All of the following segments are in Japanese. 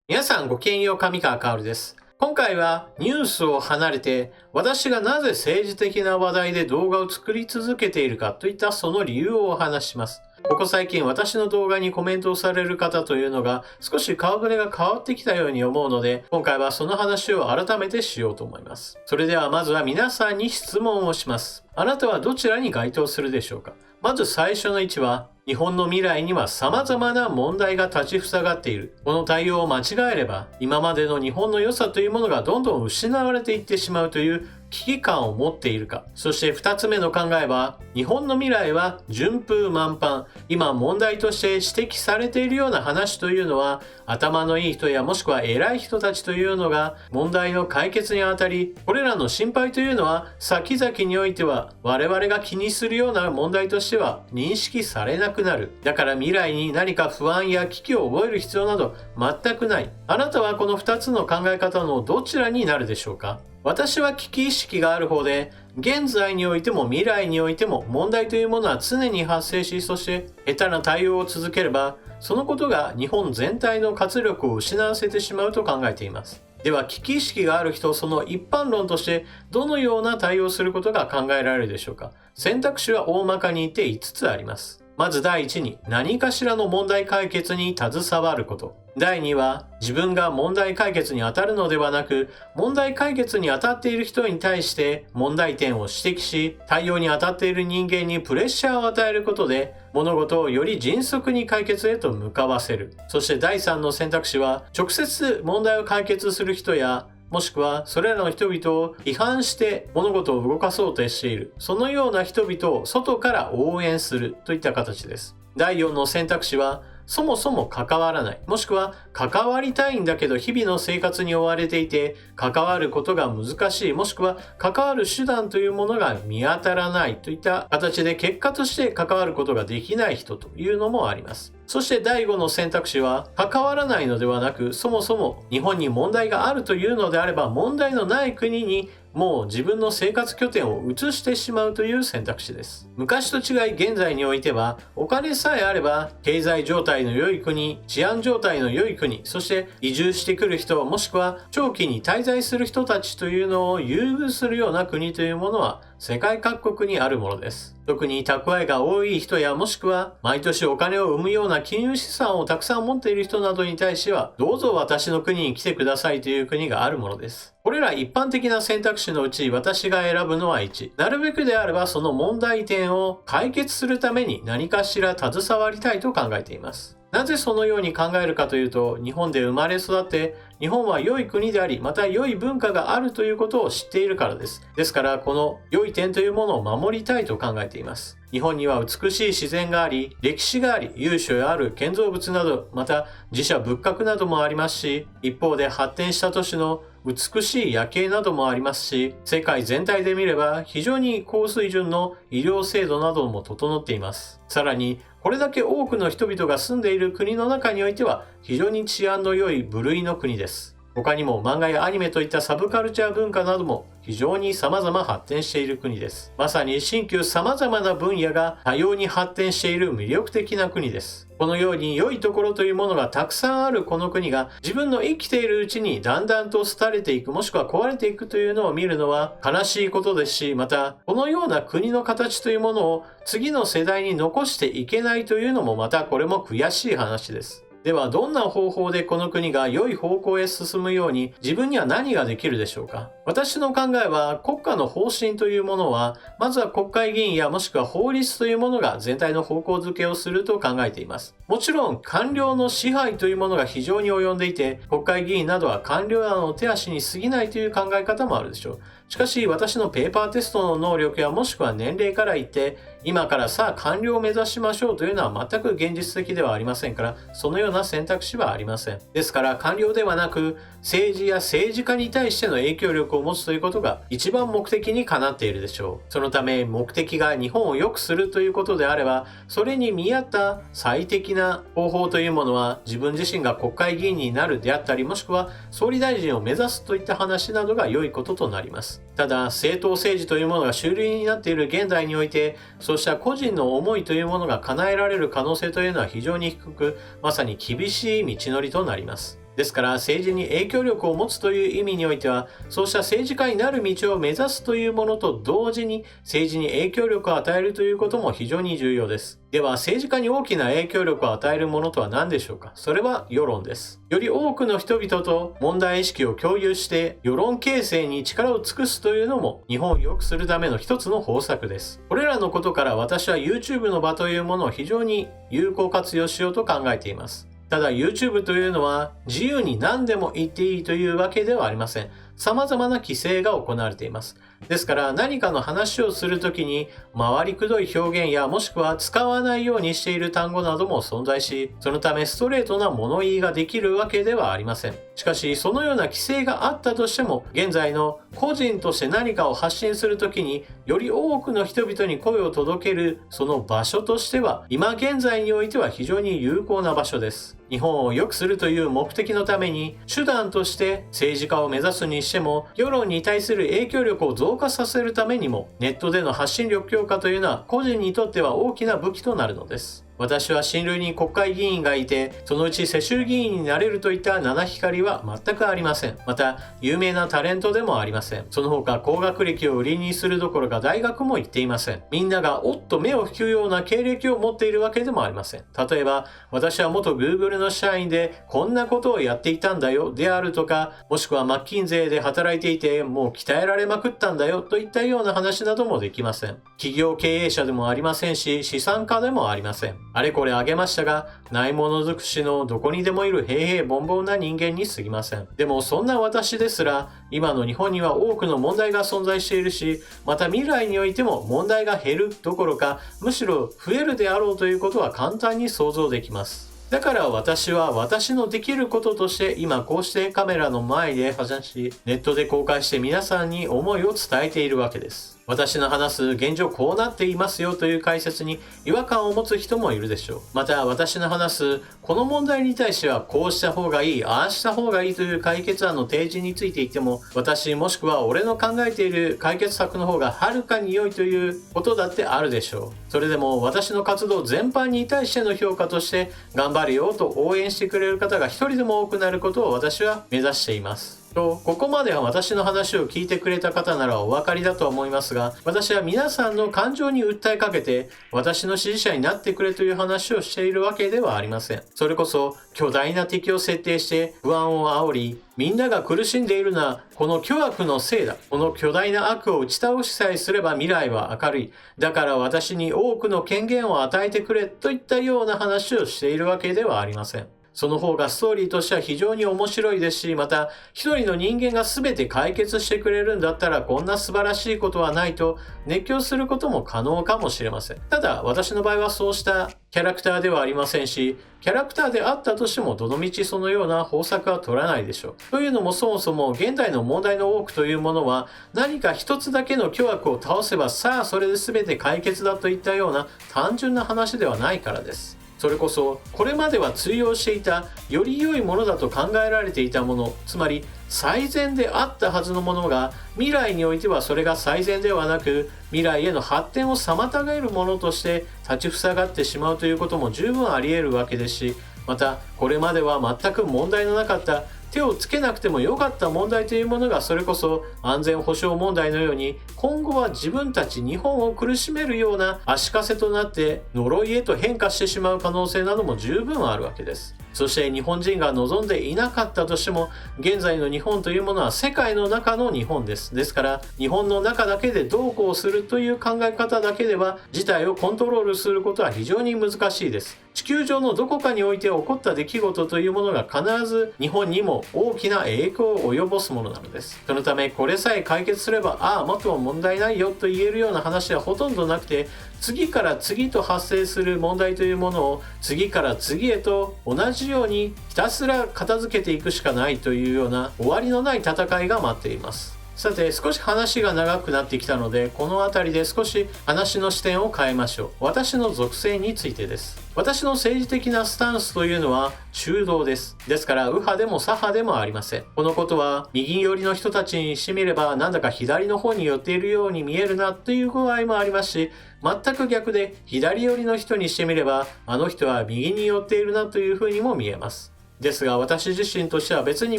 皆さんごきげんよう、上川薫です。今回はニュースを離れて、私がなぜ政治的な話題で動画を作り続けているかといったその理由をお話しします。ここ最近私の動画にコメントをされる方というのが少し顔ぶれが変わってきたように思うので、今回はその話を改めてしようと思います。それではまずは皆さんに質問をします。あなたはどちらに該当するでしょうか？まず最初の1は、日本の未来には様々な問題が立ちふさがっている。この対応を間違えれば、今までの日本の良さというものがどんどん失われていってしまうという危機感を持っているか。そして2つ目の考えは、日本の未来は順風満帆。今問題として指摘されているような話というのは、頭のいい人やもしくは偉い人たちというのが問題の解決にあたり、これらの心配というのは先々においては我々が気にするような問題としては認識されなくなる。だから未来に何か不安や危機を覚える必要など全くない。あなたはこの2つの考え方のどちらになるでしょうか？私は危機意識がある方で、現在においても未来においても問題というものは常に発生し、そして下手な対応を続ければ、そのことが日本全体の活力を失わせてしまうと考えています。では危機意識がある人、その一般論としてどのような対応をすることが考えられるでしょうか？選択肢は大まかに言って5つあります。まず第1に、何かしらの問題解決に携わること。第2は、自分が問題解決に当たるのではなく、問題解決に当たっている人に対して問題点を指摘し、対応に当たっている人間にプレッシャーを与えることで、物事をより迅速に解決へと向かわせる。そして第3の選択肢は、直接問題を解決する人や、もしくはそれらの人々を批判して物事を動かそうとしている。そのような人々を外から応援するといった形です。第4の選択肢は、そもそも関わらない。もしくは関わりたいんだけど日々の生活に追われていて関わることが難しい。もしくは関わる手段というものが見当たらないといった形で結果として関わることができない人というのもあります。そして第5の選択肢は、関わらないのではなく、そもそも日本に問題があるというのであれば、問題のない国にもう自分の生活拠点を移してしまうという選択肢です。昔と違い現在においては、お金さえあれば、経済状態の良い国、治安状態の良い国、そして移住してくる人、もしくは長期に滞在する人たちというのを優遇するような国というものは、世界各国にあるものです。特に蓄えが多い人やもしくは毎年お金を生むような金融資産をたくさん持っている人などに対しては、どうぞ私の国に来てくださいという国があるものです。これら一般的な選択肢のうち私が選ぶのは1。なるべくであればその問題点を解決するために何かしら携わりたいと考えています。なぜそのように考えるかというと、日本で生まれ育って、日本は良い国であり、また良い文化があるということを知っているからです。ですから、この良い点というものを守りたいと考えています。日本には美しい自然があり、歴史があり、由緒ある建造物など、また寺社仏閣などもありますし、一方で発展した都市の美しい夜景などもありますし、世界全体で見れば非常に高水準の医療制度なども整っています。さらに、これだけ多くの人々が住んでいる国の中においては非常に治安の良い部類の国です。他にも漫画やアニメといったサブカルチャー文化なども非常に様々発展している国です。まさに新旧様々な分野が多様に発展している魅力的な国です。このように良いところというものがたくさんあるこの国が自分の生きているうちにだんだんと廃れていく、もしくは壊れていくというのを見るのは悲しいことですし、またこのような国の形というものを次の世代に残していけないというのもまたこれも悔しい話です。ではどんな方法でこの国が良い方向へ進むように自分には何ができるでしょうか？私の考えは国家の方針というものはまずは国会議員やもしくは法律というものが全体の方向づけをすると考えています。もちろん官僚の支配というものが非常に及んでいて国会議員などは官僚らの手足に過ぎないという考え方もあるでしょう。しかし私のペーパーテストの能力やもしくは年齢から言って今からさあ官僚を目指しましょうというのは全く現実的ではありませんから、そのような選択肢はありません。ですから官僚ではなく政治や政治家に対しての影響力を持つということが一番目的にかなっているでしょう。そのため目的が日本を良くするということであれば、それに見合った最適な方法というものは自分自身が国会議員になるであったり、もしくは総理大臣を目指すといった話などが良いこととなります。ただ政党政治というものが主流になっている現代において、そうした個人の思いというものが叶えられる可能性というのは非常に低く、まさに厳しい道のりとなります。ですから政治に影響力を持つという意味においては、そうした政治家になる道を目指すというものと同時に政治に影響力を与えるということも非常に重要です。では政治家に大きな影響力を与えるものとは何でしょうか。それは世論です。より多くの人々と問題意識を共有して世論形成に力を尽くすというのも日本を良くするための一つの方策です。これらのことから私は YouTube の場というものを非常に有効活用しようと考えています。ただ YouTube というのは自由に何でも言っていいというわけではありません。様々な規制が行われています。ですから何かの話をするときに回りくどい表現やもしくは使わないようにしている単語なども存在し、そのためストレートな物言いができるわけではありません。しかしそのような規制があったとしても、現在の個人として何かを発信するときにより多くの人々に声を届けるその場所としては、今現在においては非常に有効な場所です。日本を良くするという目的のために手段として政治家を目指すにしても、世論に対する影響力を増加させるためにもネットでの発信力強化というのは個人にとっては大きな武器となるのです。私は親類に国会議員がいて、そのうち世襲議員になれるといった七光は全くありません。また有名なタレントでもありません。その他高学歴を売りにするどころか大学も行っていません。みんながおっと目を引くような経歴を持っているわけでもありません。例えば私は元 Google の社員でこんなことをやっていたんだよであるとか、もしくはマッキンゼーで働いていてもう鍛えられまくったんだよといったような話などもできません。企業経営者でもありませんし、資産家でもありません。あれこれあげましたが、ないもの尽くしのどこにでもいる平々凡々な人間に過ぎません。でもそんな私ですら、今の日本には多くの問題が存在しているし、また未来においても問題が減るどころか、むしろ増えるであろうということは簡単に想像できます。だから私は私のできることとして今こうしてカメラの前で発信し、ネットで公開して皆さんに思いを伝えているわけです。私の話す現状こうなっていますよという解説に違和感を持つ人もいるでしょう。また私の話すこの問題に対してはこうした方がいい、ああした方がいいという解決案の提示について言っても、私もしくは俺の考えている解決策の方がはるかに良いということだってあるでしょう。それでも私の活動全般に対しての評価として頑張るよと応援してくれる方が一人でも多くなることを私は目指しています。ここまでは私の話を聞いてくれた方ならお分かりだと思いますが、私は皆さんの感情に訴えかけて私の支持者になってくれという話をしているわけではありません。それこそ巨大な敵を設定して不安を煽り、みんなが苦しんでいるのはこの巨悪のせいだ。この巨大な悪を打ち倒しさえすれば未来は明るい。だから私に多くの権限を与えてくれといったような話をしているわけではありません。その方がストーリーとしては非常に面白いですし、また一人の人間が全て解決してくれるんだったらこんな素晴らしいことはないと熱狂することも可能かもしれません。ただ私の場合はそうしたキャラクターではありませんし、キャラクターであったとしてもどのみちそのような方策は取らないでしょう。というのもそもそも現代の問題の多くというものは何か一つだけの巨悪を倒せばさあそれで全て解決だといったような単純な話ではないからです。それこそこれまでは通用していたより良いものだと考えられていたもの、つまり最善であったはずのものが未来においてはそれが最善ではなく未来への発展を妨げるものとして立ちふさがってしまうということも十分あり得るわけですし、またこれまでは全く問題のなかった手をつけなくてもよかった問題というものがそれこそ安全保障問題のように今後は自分たち日本を苦しめるような足かせとなって呪いへと変化してしまう可能性なども十分あるわけです。そして日本人が望んでいなかったとしても現在の日本というものは世界の中の日本です。ですから日本の中だけでどうこうするという考え方だけでは事態をコントロールすることは非常に難しいです。地球上のどこかにおいて起こった出来事というものが必ず日本にも大きな影響を及ぼすものなのです。そのためこれさえ解決すればもっと問題ないよと言えるような話はほとんどなくて、次から次と発生する問題というものを次から次へと同じようにひたすら片付けていくしかないというような終わりのない戦いが待っています。さて少し話が長くなってきたのでこの辺りで少し話の視点を変えましょう。私の属性についてです。私の政治的なスタンスというのは中道です。ですから右派でも左派でもありません。このことは右寄りの人たちにしてみればなんだか左の方に寄っているように見えるなという具合もありますし、全く逆で左寄りの人にしてみればあの人は右に寄っているなというふうにも見えます。ですが私自身としては別に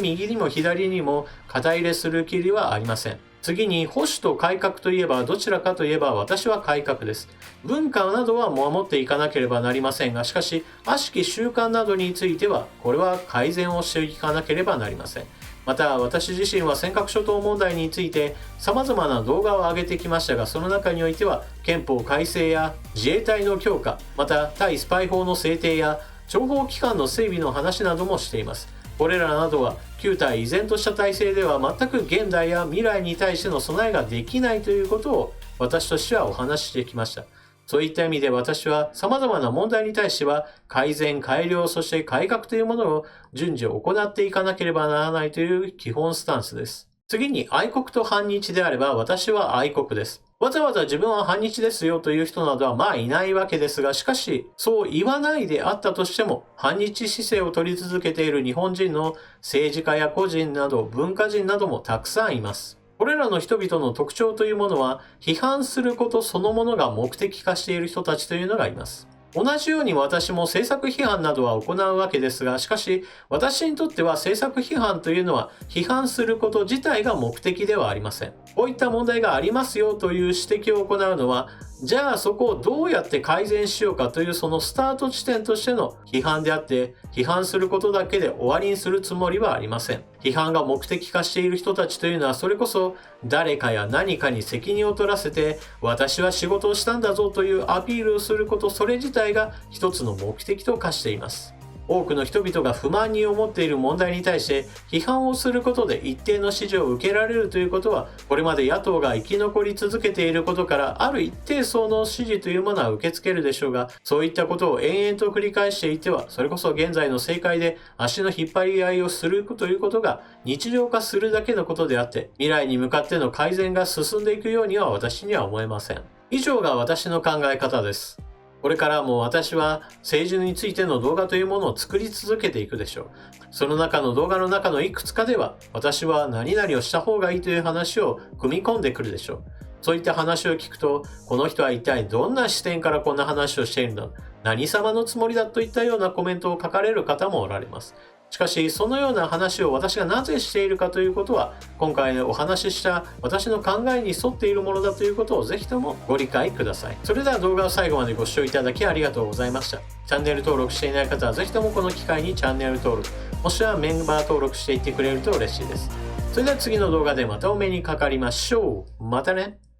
右にも左にも肩入れする気はありません。次に保守と改革といえばどちらかといえば私は改革です。文化などは守っていかなければなりませんが、しかし悪しき習慣などについてはこれは改善をしていかなければなりません。また私自身は尖閣諸島問題について様々な動画を上げてきましたが、その中においては憲法改正や自衛隊の強化、また対スパイ法の制定や諜報機関の整備の話などもしています。これらなどは旧態依然とした体制では全く現代や未来に対しての備えができないということを私としてはお話ししてきました。そういった意味で私は様々な問題に対しては改善、改良、そして改革というものを順次行っていかなければならないという基本スタンスです。次に愛国と反日であれば私は愛国です。わざわざ自分は反日ですよという人などはまあいないわけですが、しかしそう言わないであったとしても反日姿勢を取り続けている日本人の政治家や個人など文化人などもたくさんいます。これらの人々の特徴というものは批判することそのものが目的化している人たちというのがいます。同じように私も政策批判などは行うわけですが、しかし私にとっては政策批判というのは批判すること自体が目的ではありません。こういった問題がありますよという指摘を行うのは、じゃあそこをどうやって改善しようかというそのスタート地点としての批判であって、批判することだけで終わりにするつもりはありません。批判が目的化している人たちというのはそれこそ誰かや何かに責任を取らせて私は仕事をしたんだぞというアピールをすること、それ自体が一つの目的と化しています。多くの人々が不満に思っている問題に対して批判をすることで一定の支持を受けられるということは、これまで野党が生き残り続けていることからある一定層の支持というものは受け付けるでしょうが、そういったことを延々と繰り返していてはそれこそ現在の政界で足の引っ張り合いをするということが日常化するだけのことであって、未来に向かっての改善が進んでいくようには私には思えません。以上が私の考え方です。これからも私は政治についての動画というものを作り続けていくでしょう。その中の動画の中のいくつかでは私は何々をした方がいいという話を組み込んでくるでしょう。そういった話を聞くと、この人は一体どんな視点からこんな話をしているんだ、何様のつもりだといったようなコメントを書かれる方もおられます。しかしそのような話を私がなぜしているかということは、今回お話しした私の考えに沿っているものだということをぜひともご理解ください。それでは動画を最後までご視聴いただきありがとうございました。チャンネル登録していない方はぜひともこの機会にチャンネル登録、もしくはメンバー登録していってくれると嬉しいです。それでは次の動画でまたお目にかかりましょう。またね。